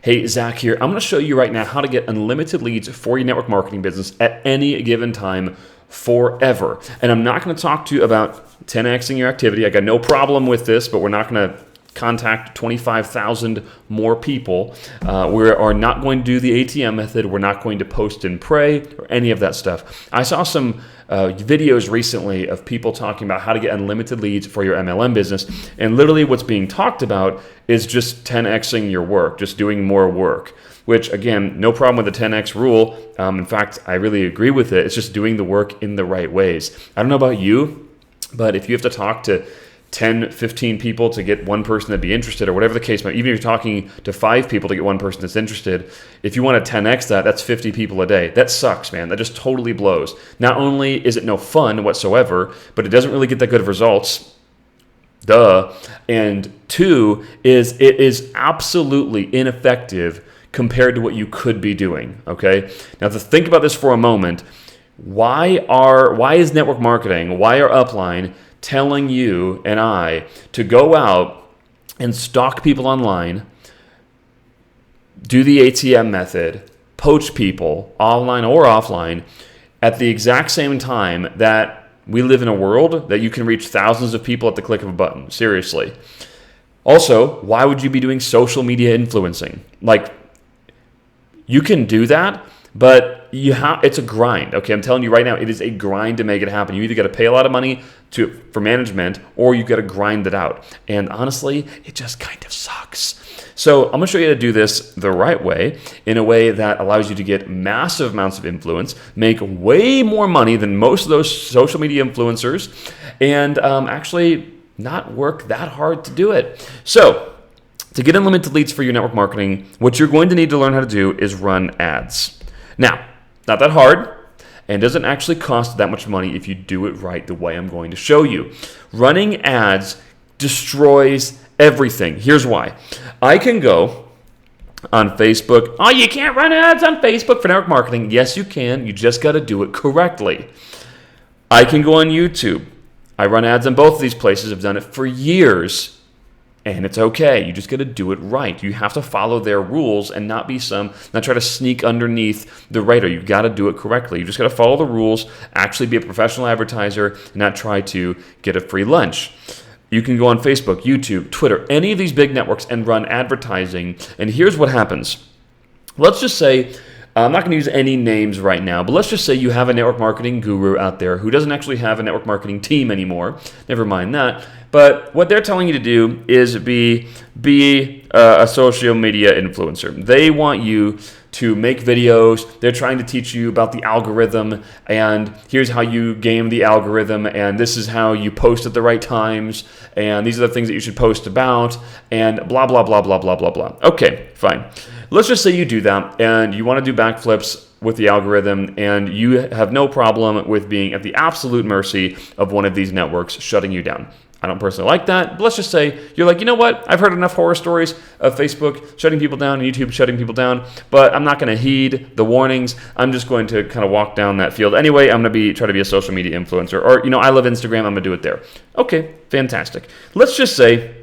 Hey, Zach here. I'm going to show you right now how to get unlimited leads for your network marketing business at any given time forever. And I'm not going to talk to you about 10X'ing your activity. I got no problem with this, but we're not going to contact 25,000 more people. We are not going to do the ATM method. We're not going to post and pray or any of that stuff. I saw some videos recently of people talking about how to get unlimited leads for your MLM business. And literally what's being talked about is just 10X'ing your work, just doing more work, which again, no problem with the 10X rule. In fact, I really agree with it. It's just doing the work in the right ways. I don't know about you, but if you have to talk to 10, 15 people to get one person to be interested or whatever the case might be, even if you're talking to 5 people to get one person that's interested, if you want to 10X that, that's 50 people a day. That sucks, man. That just totally blows. Not only is it no fun whatsoever, but it doesn't really get that good of results. Duh. And 2 is it is absolutely ineffective compared to what you could be doing, okay? Now to think about this for a moment, why is network marketing, why are upline telling you and I to go out and stalk people online, do the ATM method, poach people online or offline at the exact same time that we live in a world that you can reach thousands of people at the click of a button? Seriously. Also, why would you be doing social media influencing? Like, you can do that, but it's a grind. Okay, I'm telling you right now, it is a grind to make it happen. You either got to pay a lot of money for management, or you got to grind it out. And honestly, it just kind of sucks. So I'm going to show you how to do this the right way, in a way that allows you to get massive amounts of influence, make way more money than most of those social media influencers, and actually not work that hard to do it. So to get unlimited leads for your network marketing, what you're going to need to learn how to do is run ads. Now, not that hard, and doesn't actually cost that much money if you do it right the way I'm going to show you. Running ads destroys everything. Here's why. I can go on Facebook. Oh, you can't run ads on Facebook for network marketing. Yes, you can. You just got to do it correctly. I can go on YouTube. I run ads on both of these places. I've done it for years. And it's okay. You just got to do it right. You have to follow their rules and not try to sneak underneath the radar. You got to do it correctly. You just got to follow the rules, actually be a professional advertiser, and not try to get a free lunch. You can go on Facebook, YouTube, Twitter, any of these big networks and run advertising. And here's what happens. Let's just say, I'm not going to use any names right now, but let's just say you have a network marketing guru out there who doesn't actually have a network marketing team anymore. Never mind that. But what they're telling you to do is be a social media influencer. They want you to make videos. They're trying to teach you about the algorithm, and here's how you game the algorithm, and this is how you post at the right times, and these are the things that you should post about, and blah, blah, blah, blah, blah, blah, blah. Okay, fine. Let's just say you do that, and you want to do backflips with the algorithm, and you have no problem with being at the absolute mercy of one of these networks shutting you down. I don't personally like that, but let's just say you're like, you know what? I've heard enough horror stories of Facebook shutting people down and YouTube shutting people down, but I'm not going to heed the warnings. I'm just going to kind of walk down that field. Anyway, I'm going to try to be a social media influencer, or, I love Instagram. I'm going to do it there. Okay, fantastic. Let's just say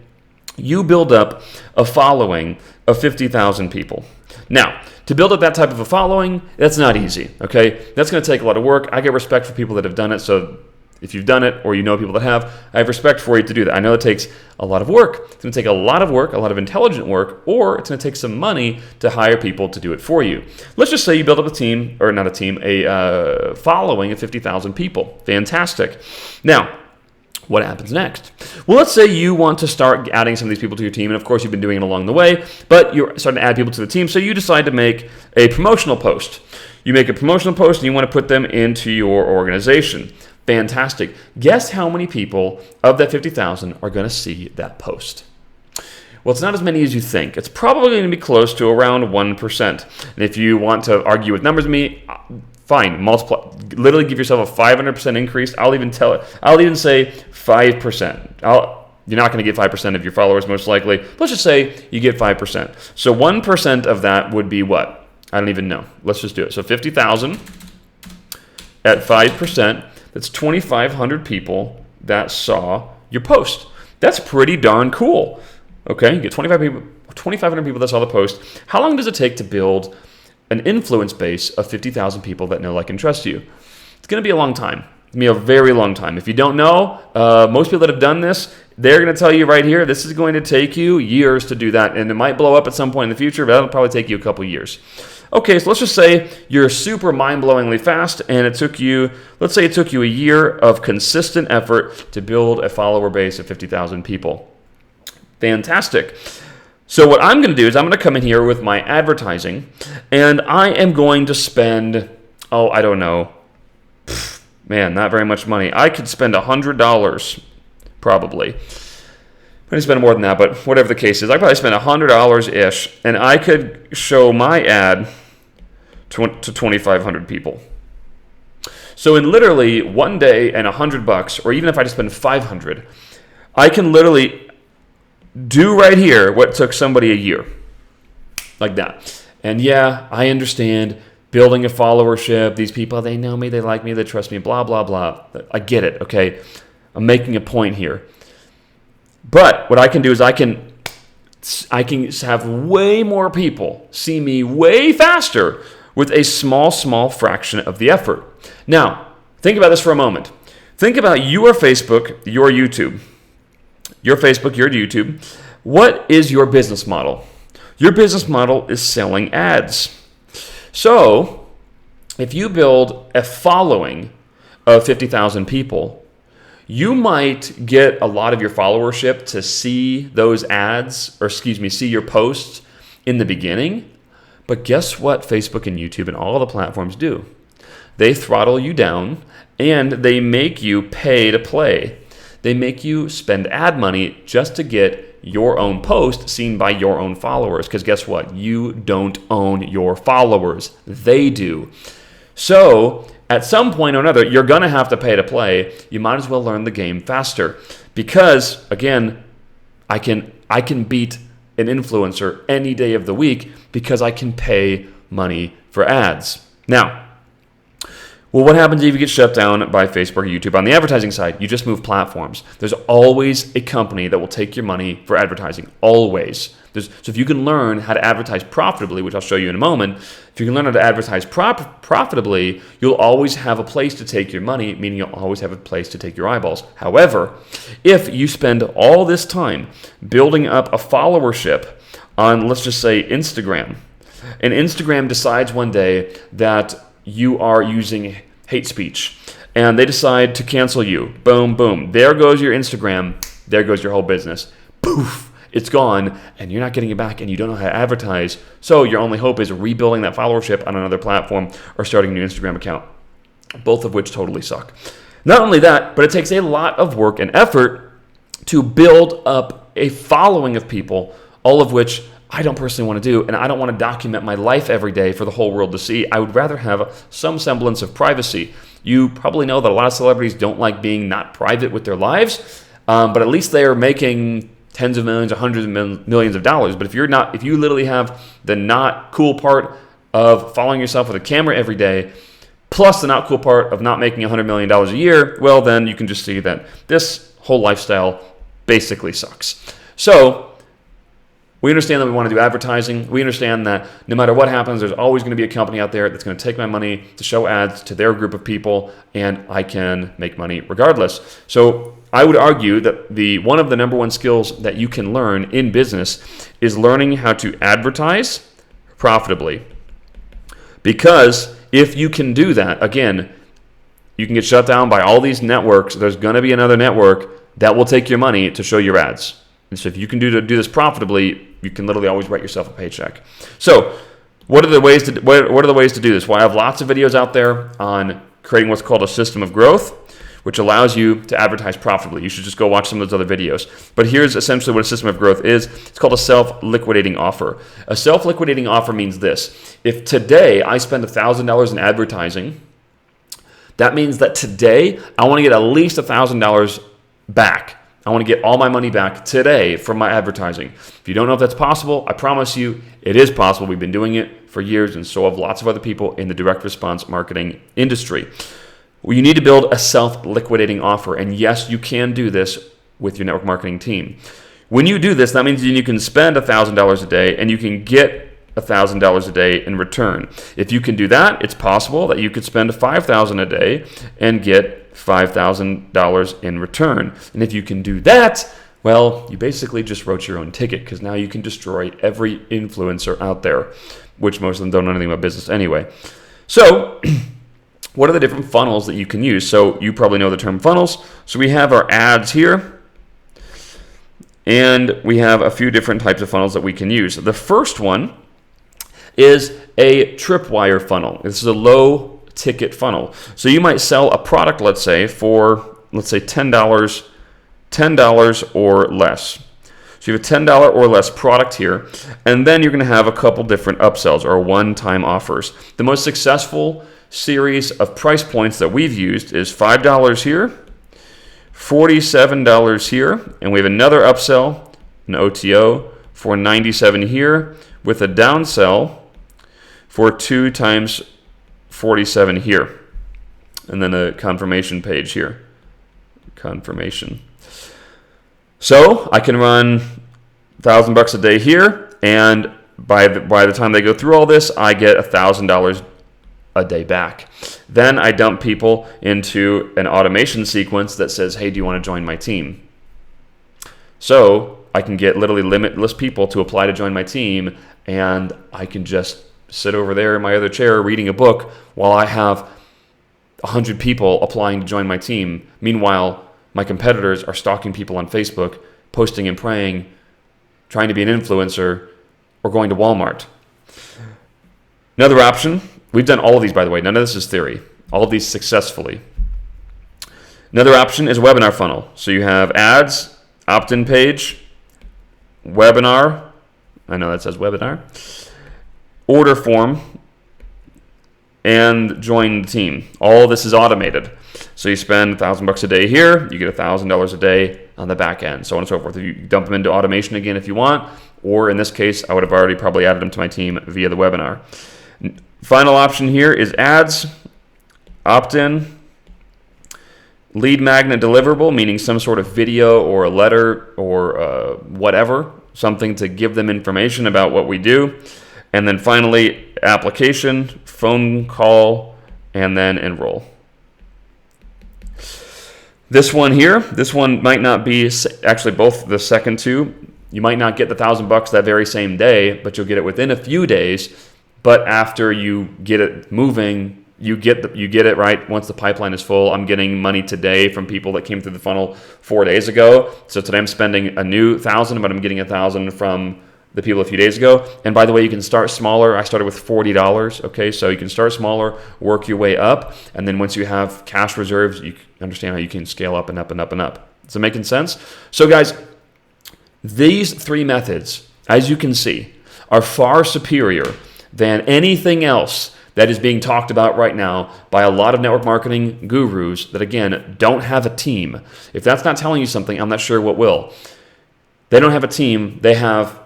you build up a following of 50,000 people. Now, to build up that type of a following, that's not easy, okay? That's going to take a lot of work. I get respect for people that have done it, so if you've done it or you know people that have, I have respect for you to do that. I know it takes a lot of work. It's going to take a lot of work, a lot of intelligent work, or it's going to take some money to hire people to do it for you. Let's just say you build up a following of 50,000 people. Fantastic. Now, what happens next? Well, let's say you want to start adding some of these people to your team, and of course you've been doing it along the way, but you're starting to add people to the team, so you decide to make a promotional post. You make a promotional post and you want to put them into your organization. Fantastic. Guess how many people of that 50,000 are going to see that post? Well, it's not as many as you think. It's probably going to be close to around 1%. And if you want to argue with numbers with me, fine, multiply. Literally give yourself a 500% increase. I'll even say 5%. You're not going to get 5% of your followers most likely. Let's just say you get 5%. So 1% of that would be what? I don't even know. Let's just do it. So 50,000 at 5%. That's 2,500 people that saw your post. That's pretty darn cool. Okay, you get 2,500 2,500 people that saw the post. How long does it take to build an influence base of 50,000 people that know, like, and trust you? It's going to be a long time. It's going to be a very long time. If you don't know, most people that have done this, they're going to tell you right here, this is going to take you years to do that. And it might blow up at some point in the future, but that'll probably take you a couple years. Okay, so let's just say you're super mind-blowingly fast, and let's say it took you a year of consistent effort to build a follower base of 50,000 people. Fantastic. So what I'm going to do is I'm going to come in here with my advertising, and I am going to spend, I don't know, man, not very much money. I could spend $100 probably. I'm going to spend more than that, but whatever the case is, I probably spend $100-ish, and I could show my ad to 2,500 people. So in literally one day and $100, or even if I just spend $500, I can literally do right here what took somebody a year, like that. And yeah, I understand building a followership. These people, they know me, they like me, they trust me, blah, blah, blah. I get it, okay? I'm making a point here. But what I can do is I can have way more people see me way faster with a small fraction of the effort. Now, think about this for a moment. Think about your Facebook, your YouTube. Your Facebook, your YouTube. What is your business model? Your business model is selling ads. So, if you build a following of 50,000 people, you might get a lot of your followership to see those ads, see your posts in the beginning. But guess what Facebook and YouTube and all the platforms do? They throttle you down and they make you pay to play. They make you spend ad money just to get your own post seen by your own followers. Because guess what? You don't own your followers. They do. So at some point or another, you're going to have to pay to play. You might as well learn the game faster. Because, again, I can beat an influencer any day of the week because I can pay money for ads. Now, well, what happens if you get shut down by Facebook or YouTube? On the advertising side, you just move platforms. There's always a company that will take your money for advertising, always. So if you can learn how to advertise profitably, which I'll show you in a moment, if you can learn how to advertise profitably, you'll always have a place to take your money, meaning you'll always have a place to take your eyeballs. However, if you spend all this time building up a followership on, let's just say, Instagram, and Instagram decides one day that you are using hate speech, and they decide to cancel you. Boom, boom. There goes your Instagram. There goes your whole business. Poof. It's gone, and you're not getting it back, and you don't know how to advertise. So your only hope is rebuilding that followership on another platform or starting a new Instagram account, both of which totally suck. Not only that, but it takes a lot of work and effort to build up a following of people, all of which I don't personally want to do, and I don't want to document my life every day for the whole world to see. I would rather have some semblance of privacy. You probably know that a lot of celebrities don't like being not private with their lives, but at least they are making tens of millions or hundreds of millions of dollars. But if you literally have the not cool part of following yourself with a camera every day, plus the not cool part of not making $100 million a year, well, then you can just see that this whole lifestyle basically sucks. So we understand that we want to do advertising. We understand that no matter what happens, there's always going to be a company out there that's going to take my money to show ads to their group of people, and I can make money regardless. So I would argue that one of the number one skills that you can learn in business is learning how to advertise profitably. Because if you can do that, again, you can get shut down by all these networks. There's going to be another network that will take your money to show your ads. And so if you can do this profitably, you can literally always write yourself a paycheck. So what are the ways to do this? Well, I have lots of videos out there on creating what's called a system of growth, which allows you to advertise profitably. You should just go watch some of those other videos. But here's essentially what a system of growth is. It's called a self-liquidating offer. A self-liquidating offer means this. If today I spend $1,000 in advertising, that means that today I want to get at least $1,000 back. I want to get all my money back today from my advertising. If you don't know if that's possible, I promise you it is possible. We've been doing it for years, and so have lots of other people in the direct response marketing industry. Well, you need to build a self-liquidating offer, and yes, you can do this with your network marketing team. When you do this, that means you can spend $1,000 a day and you can get $1,000 a day in return. If you can do that, it's possible that you could spend $5,000 a day and get $5,000 in return. And if you can do that, well, you basically just wrote your own ticket, because now you can destroy every influencer out there, which most of them don't know anything about business anyway. So what are the different funnels that you can use? So you probably know the term funnels. So we have our ads here, and we have a few different types of funnels that we can use. The first one is a tripwire funnel. This is a low ticket funnel. So you might sell a product, let's say $10 or less. So you have a $10 or less product here, and then you're going to have a couple different upsells or one-time offers. The most successful series of price points that we've used is $5 here, $47 here, and we have another upsell, an OTO, for $97 here, with a downsell for 2 times 47 here, and then a confirmation page here. Confirmation. So I can run $1,000 a day here, and by the time they go through all this, I get $1,000 a day back. Then I dump people into an automation sequence that says, hey, do you want to join my team? So I can get literally limitless people to apply to join my team, and I can just sit over there in my other chair reading a book while I have 100 people applying to join my team. Meanwhile, my competitors are stalking people on Facebook, posting and praying, trying to be an influencer, or going to Walmart. Another option, we've done all of these, by the way. None of this is theory. All of these successfully. Another option is a webinar funnel. So you have ads, opt-in page, webinar. I know that says webinar. Order form, and join the team. All of this is automated. So you spend $1,000 a day here, you get $1,000 a day on the back end, so on and so forth. You dump them into automation again if you want, or in this case, I would have already probably added them to my team via the webinar. Final option here is ads, opt-in, lead magnet deliverable, meaning some sort of video or a letter or whatever, something to give them information about what we do. And then finally, application, phone call, and then enroll. This one here, this one might not be, actually both the second two, you might not get the $1,000 that very same day, but you'll get it within a few days. But after you get it moving, you get it right once the pipeline is full. I'm getting money today from people that came through the funnel 4 days ago. So today I'm spending a new $1,000, but I'm getting $1,000 from the people a few days ago. And by the way, you can start smaller. I started with $40. Okay, so you can start smaller, work your way up, and then once you have cash reserves, you understand how you can scale up and up and up and up. Is it making sense? So guys, these 3 methods, as you can see, are far superior than anything else that is being talked about right now by a lot of network marketing gurus that, again, don't have a team. If that's not telling you something, I'm not sure what will. They don't have a team. They have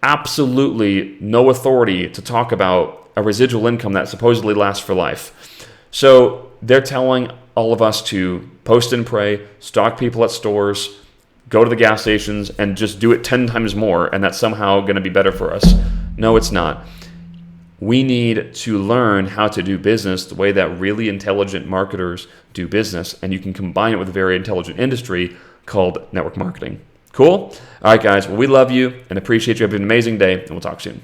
absolutely no authority to talk about a residual income that supposedly lasts for life. So they're telling all of us to post and pray, stalk people at stores, go to the gas stations, and just do it 10 times more, and that's somehow going to be better for us. No, it's not. We need to learn how to do business the way that really intelligent marketers do business, and you can combine it with a very intelligent industry called network marketing. Cool? All right, guys. Well, we love you and appreciate you. Have an amazing day, and we'll talk soon.